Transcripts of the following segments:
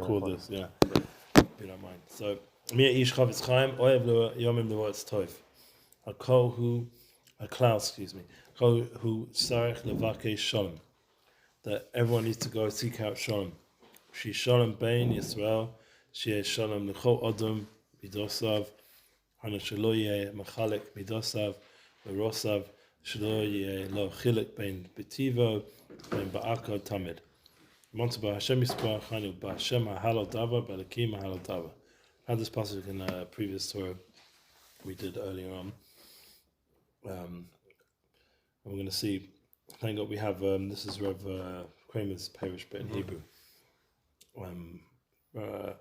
record this, yeah. If you don't mind. So, Mir ish chavetz chaim, oyev lo yomim levoetz tov. Hakol hu, excuse me. Hakol hu sarech levakei shalom. That everyone needs to go seek out shalom. She shalom bein YISRAEL, she shalom l'chol adam midosav, hana shelo yeh machalek midosav, v'rosav, shelo yeh lo chilek bein betivo, bein ba'akad tamid. Monta Hashem Yisparach Chanu Hashem Hallel Dava B'Elakim Hallel Dava. I had this passage in a previous Torah we did earlier on. And we're going to see. Thank God we have. This is Rev Kramer's parish, but in Hebrew.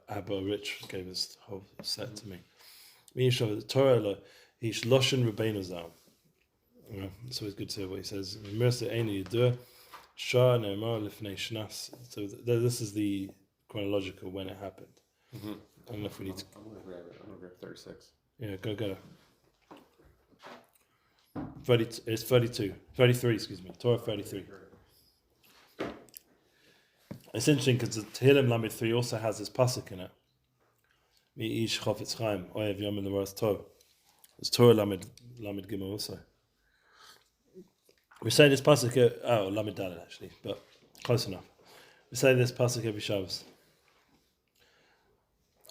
Abba Rich gave this whole set to me. The Torah Hish Loshen Rebbeinu Zal. It's always good to hear what he says. Mercy Eini Yidua. So this is the chronological when it happened. Mm-hmm. I don't know if we need to. I'm going to grab 36. Yeah, go. 33, excuse me. Torah 33. It's interesting because the Tehillim Lamed 3 also has this pasuk in it. Mi ish chavetz chaim, oyev yom levoetz tov. It's Torah Lamed Gimel also. We say this pasuk, Lamed Daled actually, but close enough. We say this pasuk every Shabbos.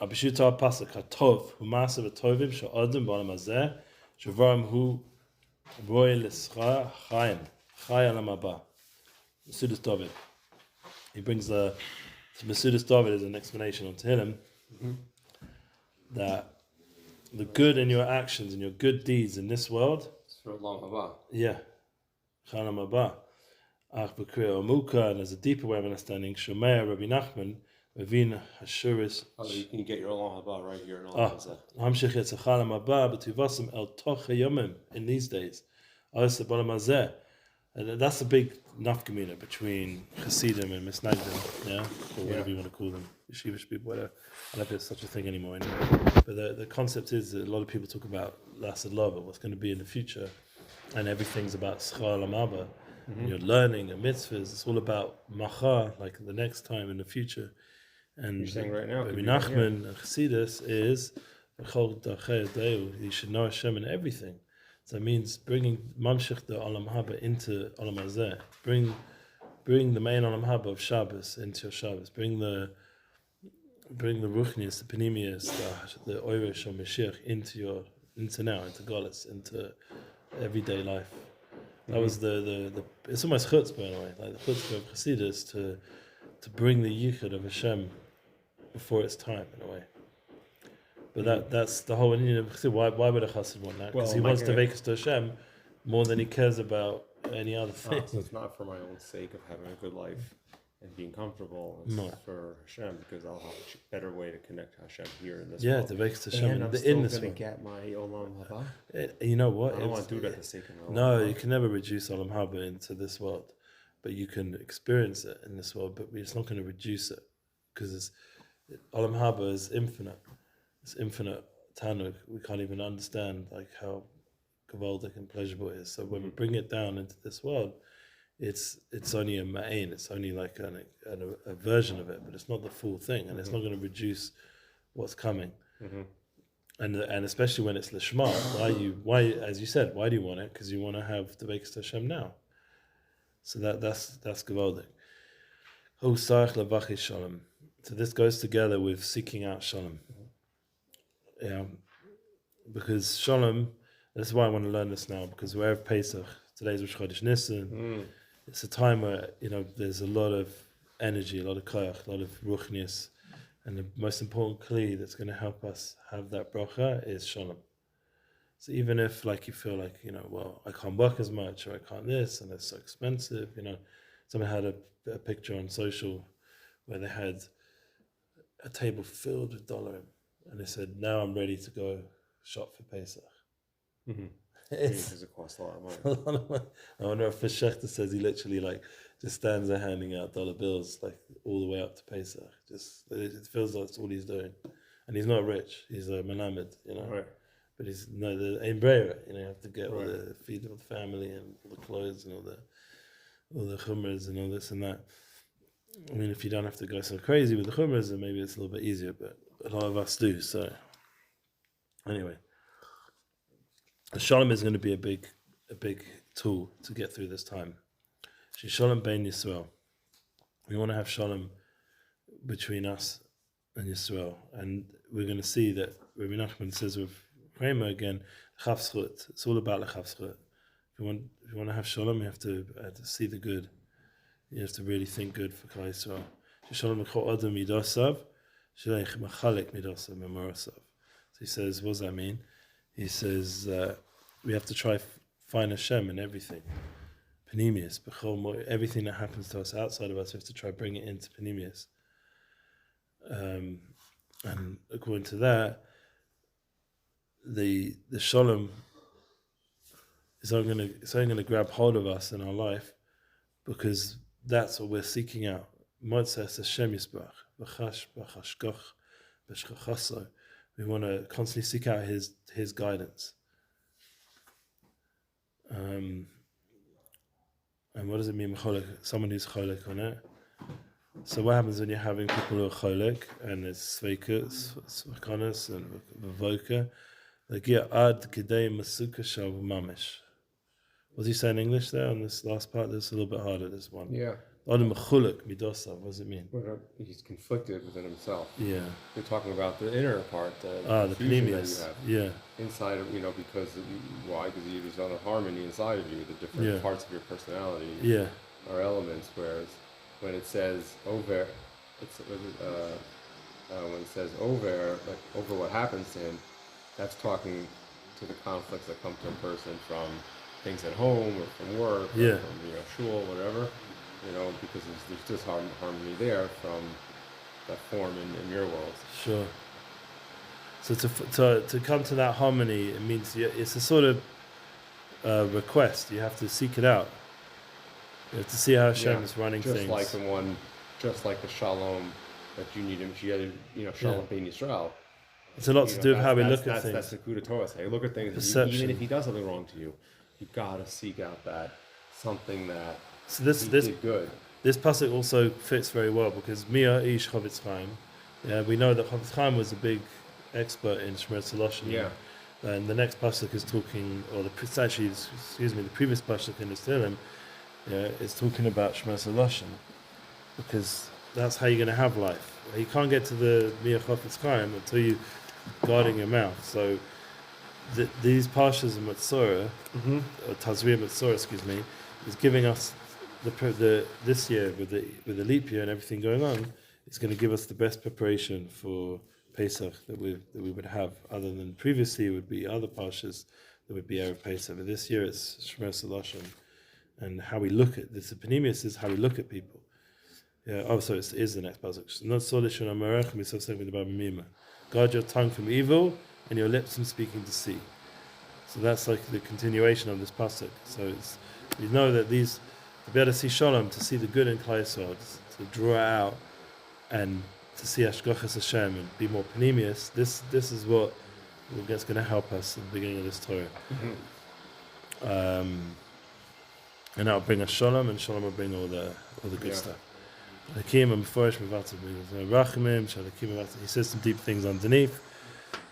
Abishuta pasuk hatov hu ma'asav hatovim she'adam b'olam hazeh shevarim hu roy l'scha chayim chay olam haba. Mesudas David. He brings the Mesudas David as an explanation on Tehillim that the good in your actions and your good deeds in this world. It's for olam haba. Yeah. Chalam Abba, Ach B'Kriya Omuka, and there's a deeper way of understanding. Shomea Rebbe Nachman, Revin Hashuris. Oh, you can get your olam haba right here in olam hazeh. Hamshich Yetzachalam Abba, B'Tuvasim El Toch Yomim in these days. Osa B'Olam Hazeh. And that's a big nafkamina between Hasidim and Misnagdim, yeah, or whatever you want to call them, yeshivish people, whatever. I don't know if there's such a thing anymore. But the concept is that a lot of people talk about Lasad Lava, what's going to be in the future. And everything's about schar olam haba. You're learning and mitzvahs. It's all about MASHA, like the next time in the future. And you're saying right now, Rebbe Nachman and Chassidus is you should know Hashem in everything. So it means bringing mamshich the olam haba into olam hazeh. Bring the main olam haba of Shabbos into your Shabbos. Bring the ruchnius, the panemius, the oirish or Mashiach into Golis, into everyday life. That was the it's almost chutzpah in a way, like the chutzpah of Chassidus to bring the yichud of Hashem before its time in a way. But that's the whole Indian of Chassid. Why would a Chassid want that? Because he wants to vekas to Hashem more than he cares about any other thing. So it's not for my own sake of having a good life and being comfortable. It's for Hashem, because I'll have a better way to connect to Hashem here in this world. Yeah, to vekas to Hashem and I'm in this still going world. to get my olam haba. You know what? I don't want to do that for the sake of my olam No, haba. you can never reduce olam haba into this world, but you can experience it in this world. But it's not going to reduce it, because olam haba is infinite. It's infinite tanuk. We can't even understand like how gavaldic and pleasurable it is. So when we bring it down into this world, it's only a ma'ain. It's only like a version of it, but it's not the full thing, and it's not going to reduce what's coming. And especially when it's lishma, why as you said, why do you want it? Because you want to have the vekas to Hashem now. So that's gavaldic. Shalom. So this goes together with seeking out shalom. Yeah, because shalom. That's why I want to learn this now, because we're Erev Pesach. Today's Rosh Chodesh Nissan. It's a time where there's a lot of energy, a lot of koyach, a lot of ruchnius, and the most important kli that's going to help us have that bracha is shalom. So even if you feel like well, I can't work as much, or I can't this, and it's so expensive, someone had a picture on social where they had a table filled with dollarim, and they said, now I'm ready to go shop for Pesach. Because it costs a lot of money. I wonder if Shechter says he literally just stands there handing out dollar bills all the way up to Pesach. It feels like that's all he's doing, and he's not rich. He's a melamed, Right. But he's the embrayer. You have to get all the feed of the family and all the clothes and all the chumras and all this and that. I mean, if you don't have to go so crazy with the chumras, then maybe it's a little bit easier, but a lot of us do. So, anyway, the Shalom is going to be a big tool to get through this time. Shalom bein YISRAEL. We want to have Shalom between us and YISRAEL, and we're going to see that Rebbe Nachman says with Kramer again, Chavschut. It's all about the Chavschut. If you want to have Shalom, you have to see the good. You have to really think good for Klal Yisrael. Shalom l'chol adam midosav, shleich machalik midosav memorasav. So he says, what does that mean? He says we have to try find Hashem in everything. Panemius, everything that happens to us outside of us, we have to try bring it into Panemius. And according to that, the Shalom is only going to grab hold of us in our life, because that's what we're seeking out. Motzes Hashem Yisbrach, v'chash b'chashkoch b'shchachaso. We want to constantly seek out His guidance. And what does it mean, cholek? Someone who's cholek on it. So what happens when you're having people who are cholek, and it's sveikas, svakanas, and vavoka? They get ad kidei masuka shal mamish. What does he say in English there on this last part? This is a little bit harder, this one. Yeah. What does it mean? Well, he's conflicted within himself. Yeah. You're talking about the inner part, the panemius. Yeah. Inside of, because why? Because there's not a harmony inside of you, the different parts of your personality are elements, whereas when it says over, when it says over, like over what happens to him, that's talking to the conflicts that come to a person from things at home or from work, or from shul, whatever, because there's just harmony there from that form in your world. Sure. So to come to that harmony, it means it's a sort of request. You have to seek it out. You have to see how Hashem is running things. Just like the Shalom that you need him. Shalom bein YISRAEL. It's a lot to do with how we look at things. That's the Likutei Torah. You look at things, even if he does something wrong to you, you gotta seek out that something that he did good. This pasuk also fits very well, because Mia ish Chavetz Chaim. We know that Chavetz Chaim was a big expert in Shmiras Haloshen. Yeah. And the next pasuk is talking, the previous pasuk in the Tehillim, is talking about Shmiras Haloshen, because that's how you're going to have life. You can't get to the Mia Chavetz Chaim until you guarding your mouth. So these parshas in Metzora, or Tazria Metzora, is giving us the this year with the leap year and everything going on. It's going to give us the best preparation for Pesach that we would have. Other than previously, it would be other parshas that would be Erev Pesach. But this year, it's Shmiras Haloshen, and how we look at this. The Panemius is how we look at people. So it is the next pasuk. Not solishon amarech misosek v'dabamimah. Guard your tongue from evil and your lips from speaking deceit. So that's like the continuation of this pasuk. So we know that to be able to see Shalom, to see the good in Klal Yisrael, to draw it out, and to see Hashgachas Hashem and be more panemius. This is what's going to help us in the beginning of this Torah. And that will bring us Shalom, and Shalom will bring all the good stuff. He says some deep things underneath,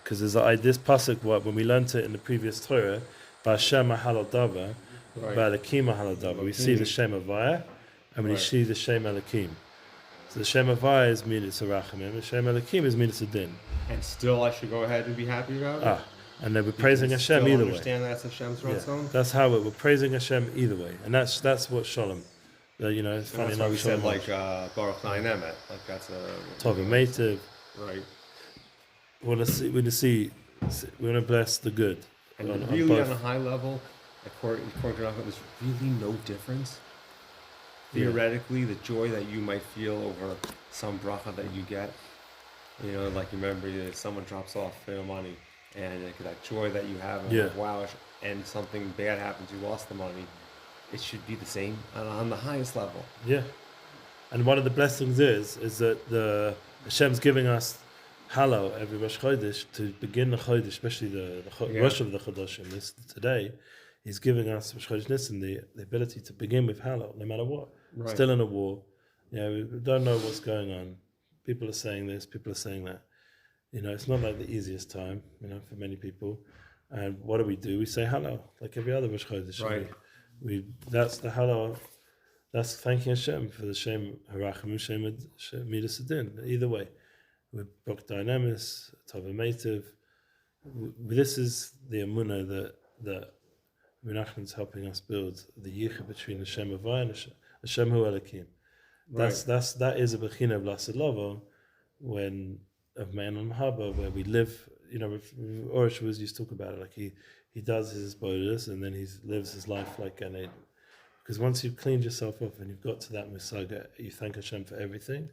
because there's this pasuk when we learned it in the previous Torah, Ba'Hashem Hallel Dava, Ba'Elakim Hallel Dava. We see the Shem Havaya, and we see the Shem Elakim. So the Shem Havaya is Midas Rachamim, the Shem Elakim is Midas Adin. And still, I should go ahead and be happy about it. And then we're praising Hashem either way. Understand that's Hashem's ratzon. That's how we're praising Hashem either way, and that's what Shalom. It's funny that's enough. We said Baruch Nayin Emet, like that's a Tova Meitiv. Right. We want to bless the good. And really on a high level, according to Rachel, there's really no difference. Theoretically, the joy that you might feel over some bracha that you get, like you remember someone drops off money, and that joy that you have, wow, and something bad happens, you lost the money. It should be the same on the highest level. Yeah, and one of the blessings is that the Hashem's giving us Hallel every Rosh Chodesh to begin the Chodesh, especially the Rosh of the Chodoshim. Today, He's giving us Rosh Chodesh Nissan the ability to begin with Hallel, no matter what. Right. Still in a war, We don't know what's going on. People are saying this, people are saying that. It's not like the easiest time, for many people. And what do? We say Hallel, like every other Rosh Chodesh. Right. That's the Hallel. That's thanking Hashem for the Shem Harachamu Shem Midas Adin. Either way, with Brok Dynamis, Tova Meitiv. This is the Emunah that Rebbe Nachman's helping us build, the yichud between Hashem Havai and Hashem Hu Elokim. That is a bechina of Lasad Lovo, when of Man on Haba, where we live. With BORUCH was used to talk about it, like he does his bodus and then he lives his life like Gan Eden. Because once you've cleaned yourself up and you've got to that musaga, you thank Hashem for everything,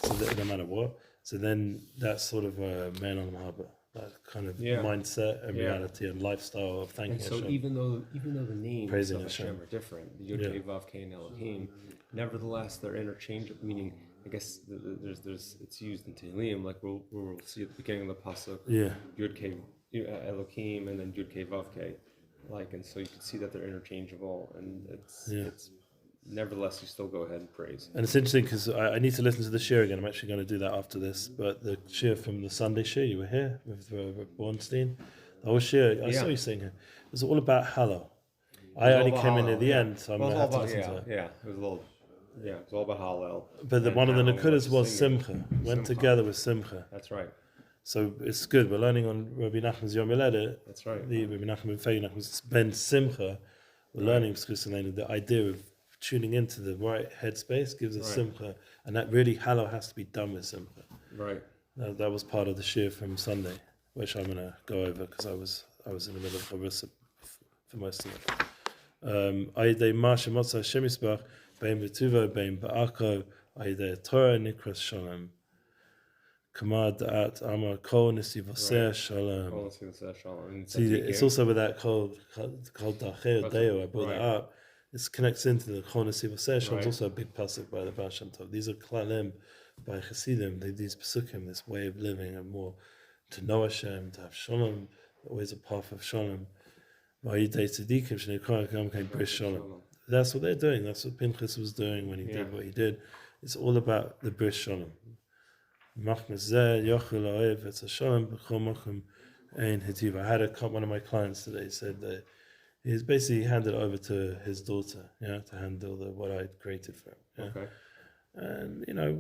so that no matter what. So then that's sort of a Man on Haba, that kind of mindset and reality and lifestyle of thanking Hashem. So even though the names Praising of Hashem are different, the Yud Kei Vav Kei and Elohim, nevertheless they're interchangeable. Meaning, I guess there's it's used in Tehillim, like we'll see at the beginning of the pasuk. Yud Kei Elohim and then Yud Kei Vav Kei, and so you can see that they're interchangeable, and it's nevertheless you still go ahead and praise. And it's interesting because I need to listen to the shir again. I'm actually going to do that after this. But the shir from the Sunday shir, you were here with Bornstein. The whole shir, I saw you sing it. It was all about Hallel. I only came in at the end, so I'm going to have to listen to it. It's all about Hallel. But one of the Nakudas was Simcha. Went together with Simcha. That's right. So it's good. We're learning on Rebbe Nachman's Yom Yuledet. That's right. The Rebbe Nachman and Fei Nachman's Ben Simcha. We're learning the idea of tuning into the right headspace gives us Simcha, and that really Hallel has to be done with Simcha. Right. That was part of the shir from Sunday, which I'm going to go over because I was in the middle of Harissa for most of it. Ayidei MASHA Motzah Hashem Yisbach Bein V'tuvo Bein Ba'ako Ayidei Torah Nikras Shalom Kamad Da'at Amar Kol Nisivoseh Shalom. See, it's also with that Kol Dachei Deo. I brought that up. It connects into the Kol Nisivoseh Shalom. It's also a big pasuk by the Baal Shem Tov. These are klalim by Chasidim. These pasukim, this way of living and more to know Hashem, to have Shalom, always a path of Shalom. That's what they're doing. That's what Pinchas was doing when he did what he did. It's all about the Bris Shalom. I had one of my clients today said that he's basically handed over to his daughter, to handle what I'd created for him. Okay. And I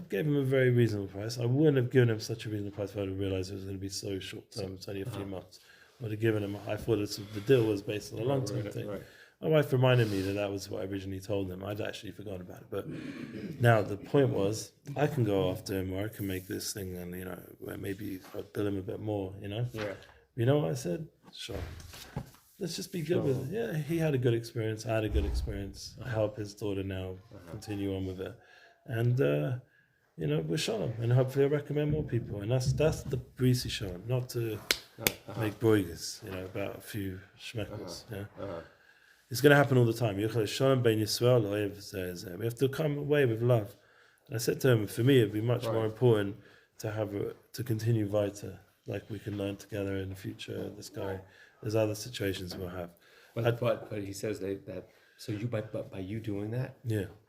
gave him a very reasonable price. I wouldn't have given him such a reasonable price if I'd have realized it was going to be so short term. It's only a few months. I would have given him. I thought the deal was based on a long term thing. Right. My wife reminded me that was what I originally told him. I'd actually forgotten about it. But now the point was, I can go after him, or I can make this thing, and maybe I'd bill him a bit more. Yeah. You know what I said? Sure. Let's just be good with it. Yeah, he had a good experience. I had a good experience. I help his daughter now continue on with it, and we're Shalom, and hopefully I recommend more people. And that's the breezy Shalom, not to make broigas, about a few shmekos. It's going to happen all the time. We have to come away with love. And I said to him, for me, it'd be much more important to continue weiter, like we can learn together in the future. This guy, there's other situations we'll have. But he says that so you by you doing that,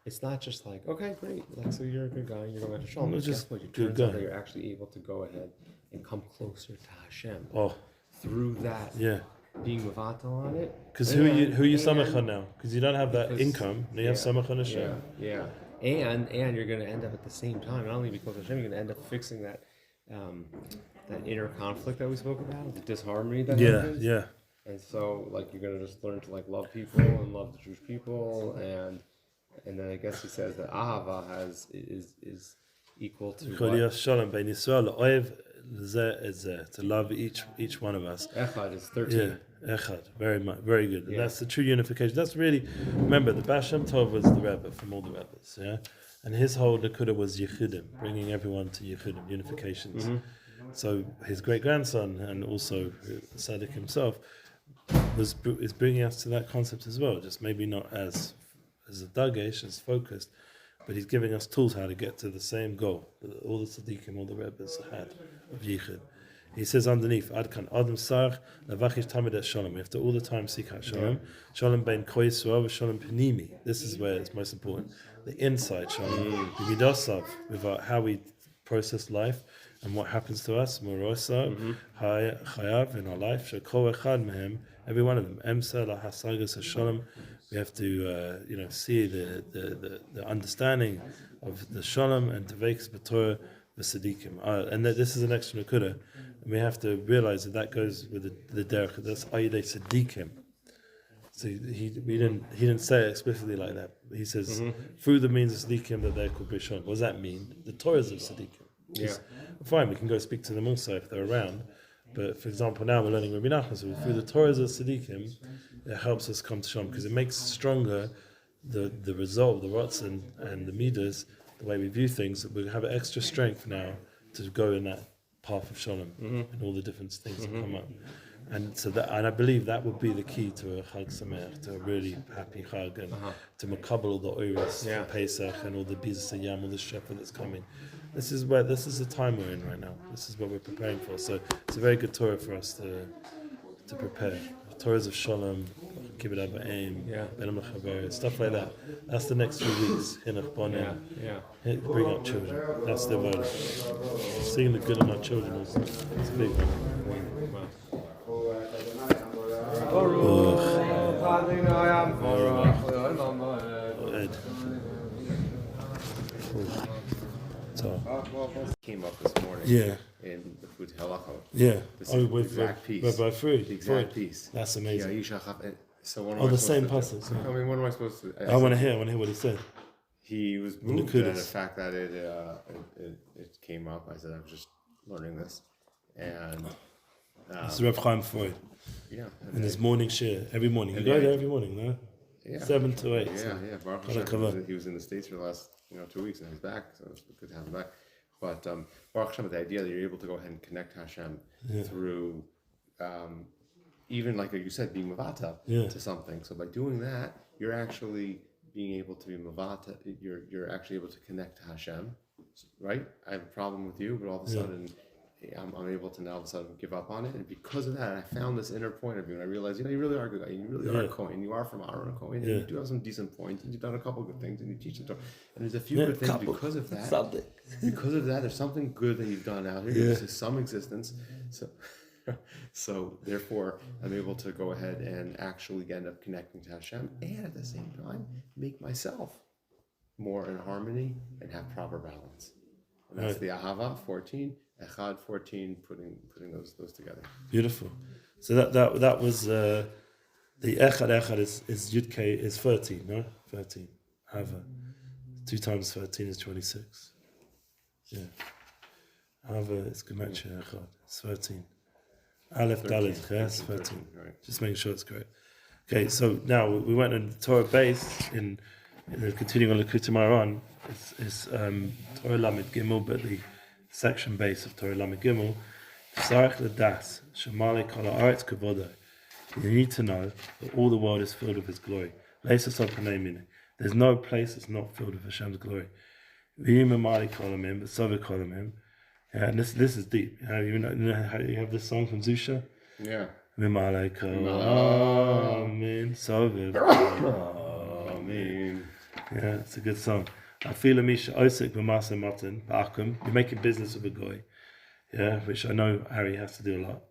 it's not just like, okay, great, so you're a good guy, you're going to Shalom. It's just what you turns out that you're actually able to go ahead and come closer to Hashem through that. Being mevatel on it. Because who are you samach on now? Because you don't have that income, and you have samach on Hashem. And you're going to end up at the same time, not only because Hashem, you're going to end up fixing that inner conflict that we spoke about, the disharmony that happens. And so, you're going to just learn to love people and love the Jewish people, and then I guess he says that ahava is equal to to love each one of us. Echad is 13. Echad, very good. And that's the true unification. That's really, remember, the Baal Shem Tov was the Rebbe from all the Rebbes, and his whole Nakuda was Yichudim, bringing everyone to Yichudim, unifications. So his great grandson and also Tzaddik himself is bringing us to that concept as well. Just maybe not as a dagesh, as focused, but he's giving us tools how to get to the same goal that all the tzaddikim, all the Rebbes had of Yichud. He says underneath, Adkan Adam Sarach Lavachish Tamid et Shalom. We have to all the time seek out Shalom. Shalom ben Koi Suav, Shalom Panimi. This is where it's most important. The inside Shalom. Midosav, with how we process life and what happens to us. Morosa, Chayav in our life. Shekol Echad Mehem, every one of them. Emsa La Hasagas Shalom. We have to, see the understanding of the Shalom and Tevekes B'Torah v'Sadikim. And this is an extra Nakuda. And we have to realize that goes with the derech. That's Ayidei Sadikim. So he didn't say it explicitly like that. He says through the means of Sadikim that they're called Bishon. What does that mean? The Torahs of Sadikim. Yeah. Fine, we can go speak to them also if they're around. But for example, now we're learning Rebbe Nachman. So through the Torahs of Sadikim, it helps us come to Shalom because it makes stronger the resolve, the Ratzon and the Midas, the way we view things. That we have extra strength now to go in that path of Shalom and all the different things that come up. And so I believe that would be the key to a Chag Sameach, to a really happy Chag, and to makabel all the oiros, the Pesach, and all the bizas yam, all the shepherd that's coming. This is the time we're in right now. This is what we're preparing for. So it's a very good Torah for us to prepare. Torahs of Shalom, Kibbut Aim, Ben Mechaber, stuff like that. That's the next few weeks. Hinach Bonim. Bring up children. That's the word. Seeing the good in our children is a big one. Came up this morning. In the food halacha. With exact piece. Rabbi Freud. The exact piece. That's amazing. So what am the same passage. I mean, what am I supposed to? I want to hear what he said. He was moved at the fact that it came up. I said I was just learning this, and it's Reb Chaim Freud. In his morning shir every morning. You go there every morning, no? 7 to 8. Baruch Hashem, he was in the States for the last 2 weeks, and he's back, so it's good to have him back. But Baruch Hashem, the idea that you're able to go ahead and connect Hashem through, even like you said, being mavata to something. So by doing that, you're actually being able to be mavata. You're actually able to connect to Hashem, right? I have a problem with you, but all of a sudden, I'm able to now all of a sudden give up on it, and because of that, I found this inner point of view, and I realized, you really are a good guy, you really are a Kohen, you are from Aaron Kohen, and you do have some decent points, and you've done a couple good things, and you teach the Torah, and there's a few good things because of that. Because of that, there's something good that you've done out here. There's some existence, so therefore, I'm able to go ahead and actually end up connecting to Hashem, and at the same time, make myself more in harmony and have proper balance. And that's the Ahava 14. Echad 14, putting those together. Beautiful. So that was the Echad is YITZCHAK is 13, no? 13. Hava. 2 times 13 is 26. Hava is Gematria Echad. It's 13. Aleph Dalet, yes, 13. Right. Just making sure it's correct. Okay, so now we went on the Torah base in continuing on Likutei Moharan. It's Torah Lamed Gimel, but the section base of Torah Lamed Gimel. Sarach Ladas Shemale Kol Haaretz Kavodo. You need to know that all the world is filled with His glory. There's no place that's not filled with Hashem's glory. And this is deep. You know how you have this song from Zusha? Yeah. Yeah, it's a good song. You're making business with a guy. Which I know Harry has to do a lot.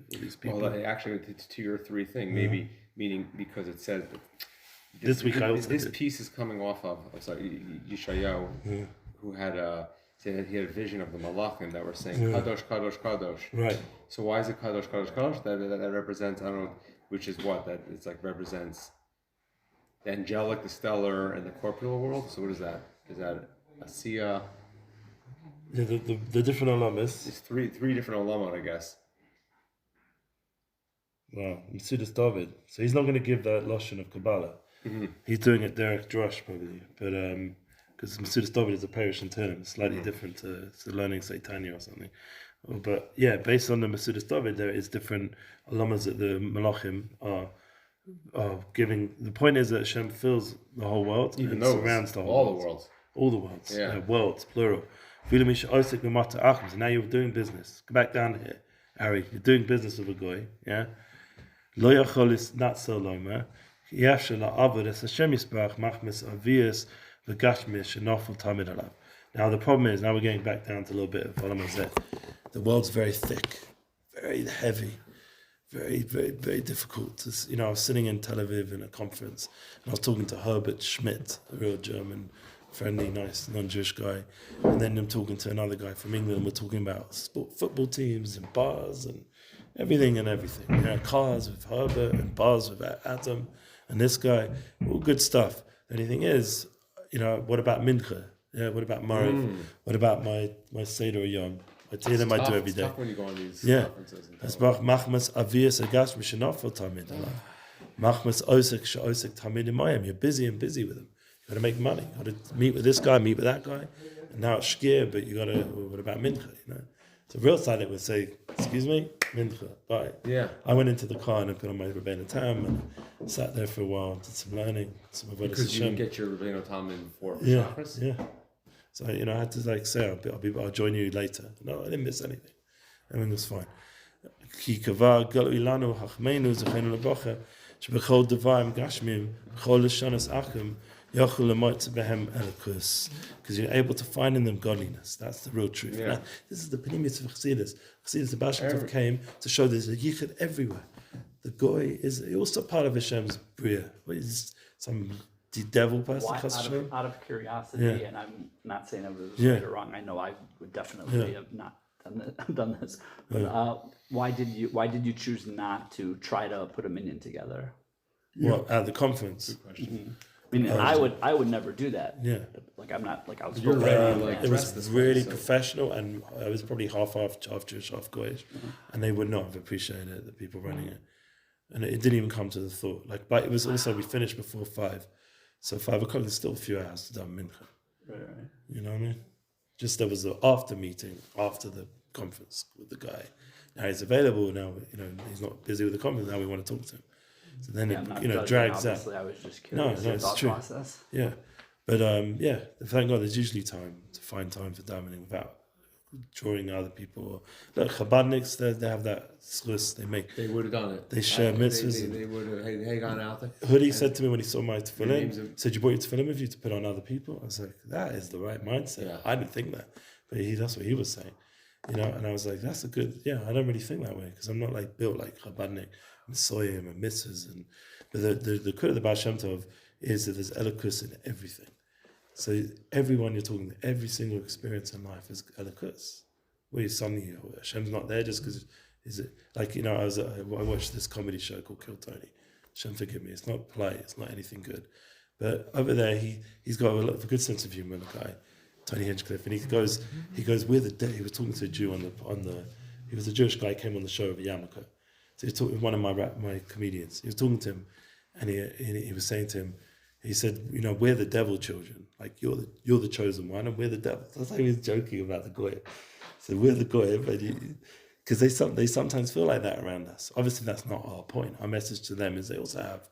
These people. Well, actually, to your 3 thing, maybe meaning because it says this week this piece is coming off of Yeshayahu, who had he had a vision of the Malachim that were saying Kadosh, Kadosh, Kadosh. Right. So why is it Kadosh, Kadosh, Kadosh? That represents, I don't know, which is what that it's like represents the angelic, the stellar, and the corporeal world. So what is that? Is that Asiya? The different olamas. It's three different olamot, I guess. Wow, Metzudas David. So he's not going to give that lashon of Kabbalah. He's doing it Derek Drush probably, but because Metzudas David is a parish in term, it's slightly different to learning Saitanya or something. But based on the Metzudas David, there is different olamas that the Malachim are giving. The point is that Hashem fills the whole world, even and surrounds the whole world. All the worlds, worlds, plural. And now you're doing business. Go back down here. Ari, you're doing business with a guy, yeah? Lo yachol is not so lomer. Yafshel la'avod es Hashem yisbarach machmes avias v'gashmish shenofel tamid alav. Now the problem is, now we're getting back down to a little bit of Olam Hazeh. The world's very thick, very heavy, very, very, very difficult. I was sitting in Tel Aviv in a conference, and I was talking to Herbert Schmidt, a real German, friendly, nice, non-Jewish guy, and then I'm talking to another guy from England, and we're talking about football teams and bars and everything. Cars with Herbert and bars with Adam, and this guy, all good stuff. The only thing is, what about Mincha? Yeah, what about Mariv? What about my Seder Yom? I tell you them I do every day. It's tough when you go on these conferences. Machmas avias agash mishenofel tamid alav. Machmas osek she'osek tamid imayim. You're busy and busy with them. You got to make money. You got to meet with this guy, meet with that guy. And now it's shkir, but you got to. What about mincha? So real tzaddik would say, "Excuse me, mincha, bye." Yeah. I went into the car and I put on my Rebbe Tam and sat there for a while, did some learning, some avodas Because you Hashem. didn't get your Rebbe Tam in before chakras? Yeah. So I had to say, I'll join you later. No, I didn't miss anything. Everything was fine. Ki kava galu ilanu hachmeinu zechenu lebracha shebechol devarim gashmim bechol leshanas achim yachol lemoitz behem elikus, because you're able to find in them godliness. That's the real truth. Yeah. Now, this is the pnimis of Chassidus. Chassidus, the Baal Shem Tov came to show there's a yichud everywhere. The goy is also part of Hashem's bria. He's some devil person. Out of curiosity, and I'm not saying it was right or wrong. I know I would definitely have not done this. But why did you choose not to try to put a minyan together? Well, at the conference. Good question. Mm-hmm. I mean, I would never do that. Yeah. Like I'm not like I was. You're ready, it was really professional, and I was probably half Jewish, half Goyish, and they would not have appreciated it, the people running it, and it didn't even come to the thought. But it was also, we finished before 5, so 5 o'clock. There's still a few hours to do mincha. Right. You know what I mean? Just there was the after meeting after the conference with the guy. Now he's available. Now he's not busy with the conference. Now we want to talk to him. So then it drags out. I was just curious. No, it's true. Process. Yeah, but thank God there's usually time to find time for davening without drawing other people. Look, Chabadniks, they have that schluss. They would have done it. They share mitzvahs. They would have. Hey, gone out there. Hoodie said to me when he saw my tefillin, he said, "You brought your tefillin with you to put on other people." I was like, "That is the right mindset." Yeah. I didn't think that, but that's what he was saying. And I was like, "That's a good." Yeah, I don't really think that way because I'm not like built like Chabadnik and soyim and mitzvahs and. But the credit of the Baal Shem Tov is that there's elikus in everything. So everyone you're talking to, every single experience in life is elikus. Where suddenly Hashem's not there just because is it like I watched this comedy show called Kill Tony. Hashem forgive me, it's not play, it's not anything good. But over there he's got a good sense of humor, the guy, Tony Hinchcliffe, and he goes with the day he was talking to a Jew he was a Jewish guy, came on the show of a yarmulke. So he was talking with one of my comedians. He was talking to him, and he was saying to him, he said, we're the devil children. Like you're the chosen one, and we're the devil. That's like he was joking about the goy. So we're the goy, but because they sometimes feel like that around us. Obviously, that's not our point. Our message to them is they also have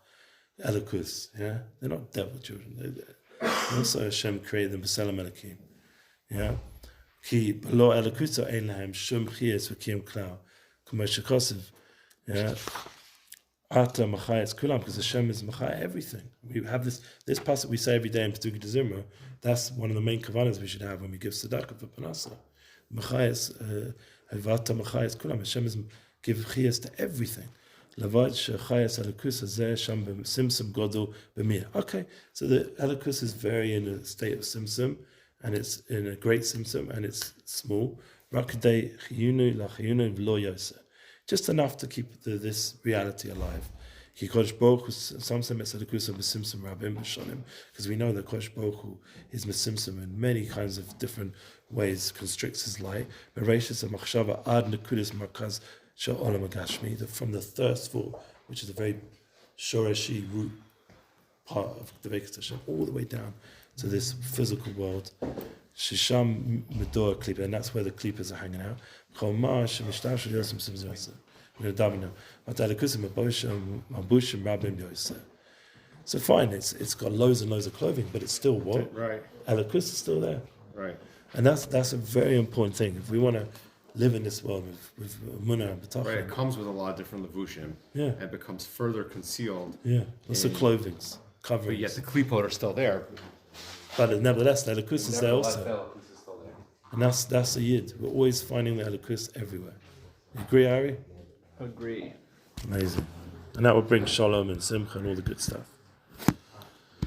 elikus. Yeah, they're not devil children. They also Hashem created them b'selem Elokim. Yeah, ki below elikuso ein lahem shum chiyas v'kiyum klal k'moshe kosev. Yeah, Ata Machayas Kulam, because Hashem is Machaya everything. We have this passage we say every day in Petukei Dezimra. That's one of the main kavanas we should have when we give tzedakah for Panasa. Machayas, Ata Machayas Kulam. Hashem is give chiyas to everything. Lavad shechayas elikus hazeh sham b'simsim godol b'mir. Okay, so the elikus is very in a state of simsim, and it's in a great simsim, and it's small. Rakadei chiyunu lachiyunu v'lo yoseh. Just enough to keep this reality alive. Because we know that Kodesh Baruch Hu is mesimsim in many kinds of different ways, constricts his light. From the thirstful, which is a very shoreshi root part of the Veikas Hashem, all the way down to this physical world. Shisham Medor Klipa, and that's where the Klipas are hanging out. So fine, it's got loads and loads of clothing, but it's still what? Right. Elikus is still there. Right. And that's a very important thing. If we want to live in this world with munah and bitachon. Right, it comes with a lot of different levushim. Yeah. And becomes further concealed. Yeah. Also clothings, But coverings. yet the klipot are still there. But nevertheless, the Elikus is there also. Eliyahu is still there. And that's a yid. We're always finding the Elikus everywhere. You agree, Ari? Agree. Amazing. And that would bring Shalom and Simcha and all the good stuff.